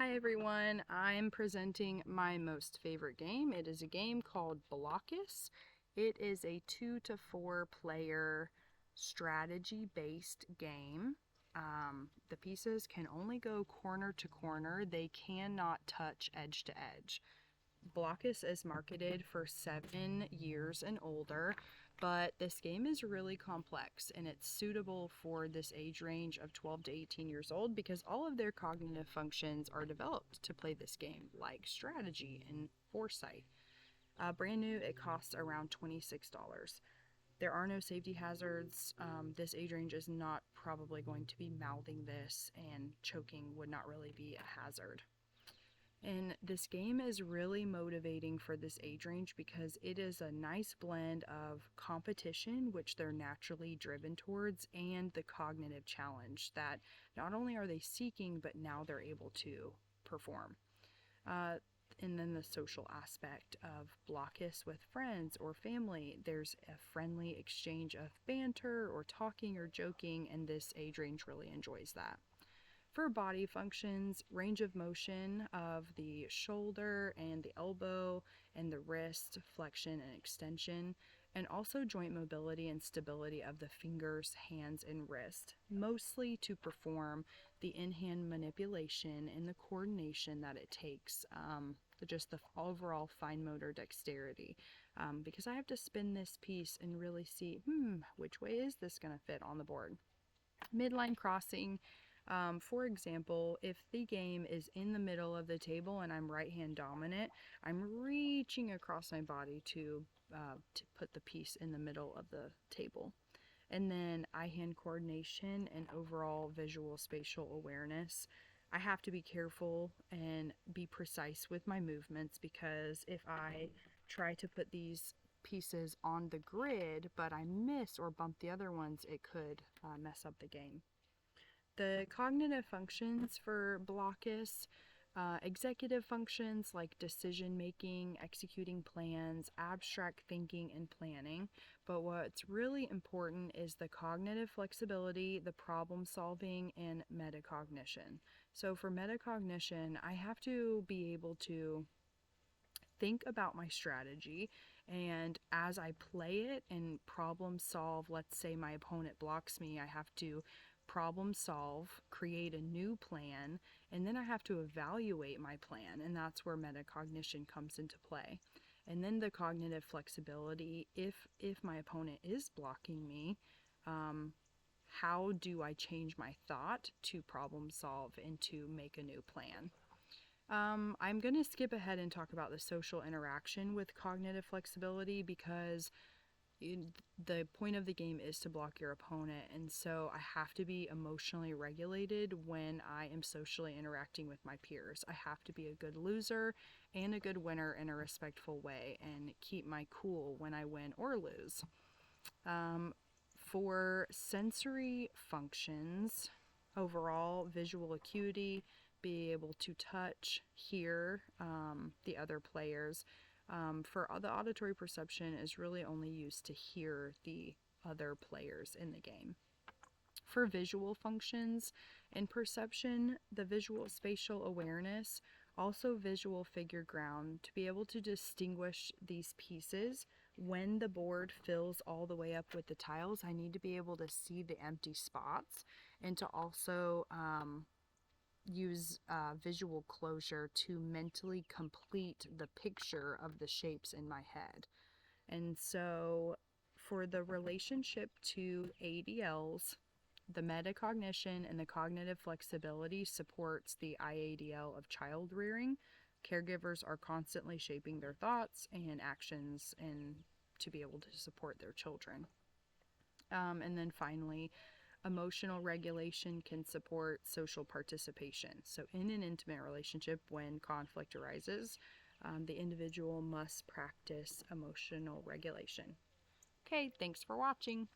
Hi everyone, I'm presenting my most favorite game. It is a game called Blokus. It is a 2 to 4 player strategy based game. The pieces can only go corner to corner. They cannot touch edge to edge. Blokus is marketed for 7 years and older, but this game is really complex and it's suitable for this age range of 12 to 18 years old because all of their cognitive functions are developed to play this game, like strategy and foresight. Brand new, it costs around $26. There are no safety hazards. This age range is not probably going to be mouthing this, and choking would not really be a hazard. And this game is really motivating for this age range because it is a nice blend of competition, which they're naturally driven towards, and the cognitive challenge that not only are they seeking, but now they're able to perform. And then the social aspect of Blokus with friends or family. There's a friendly exchange of banter or talking or joking, and this age range really enjoys that. For body functions, range of motion of the shoulder and the elbow and the wrist, flexion and extension, and also joint mobility and stability of the fingers, hands, and wrist, mostly to perform the in-hand manipulation and the coordination that it takes, just the overall fine motor dexterity, because I have to spin this piece and really see, which way is this going to fit on the board? Midline crossing. For example, if the game is in the middle of the table and I'm right hand dominant, I'm reaching across my body to put the piece in the middle of the table. And then eye hand coordination and overall visual spatial awareness. I have to be careful and be precise with my movements because if I try to put these pieces on the grid but I miss or bump the other ones, it could mess up the game. The cognitive functions for Blokus, executive functions like decision making, executing plans, abstract thinking, and planning. But what's really important is the cognitive flexibility, the problem solving, and metacognition. So for metacognition, I have to be able to think about my strategy, and as I play it and problem solve, let's say my opponent blocks me, I have to problem solve, create a new plan, and then I have to evaluate my plan, and that's where metacognition comes into play. And then the cognitive flexibility, if my opponent is blocking me, how do I change my thought to problem solve and to make a new plan? I'm going to skip ahead and talk about the social interaction with cognitive flexibility because the point of the game is to block your opponent, and so I have to be emotionally regulated when I am socially interacting with my peers. I have to be a good loser and a good winner in a respectful way and keep my cool when I win or lose. For sensory functions, overall visual acuity, be able to touch, hear the other players. For the auditory perception is really only used to hear the other players in the game. For visual functions and perception, the visual spatial awareness, also visual figure ground, to be able to distinguish these pieces. When the board fills all the way up with the tiles, I need to be able to see the empty spots and to also use visual closure to mentally complete the picture of the shapes in my head. And so for the relationship to ADLs, the metacognition and the cognitive flexibility supports the IADL of child rearing. Caregivers are constantly shaping their thoughts and actions and to be able to support their children. And then finally, emotional regulation can support social participation. So in an intimate relationship, when conflict arises, the individual must practice emotional regulation. Okay, thanks for watching.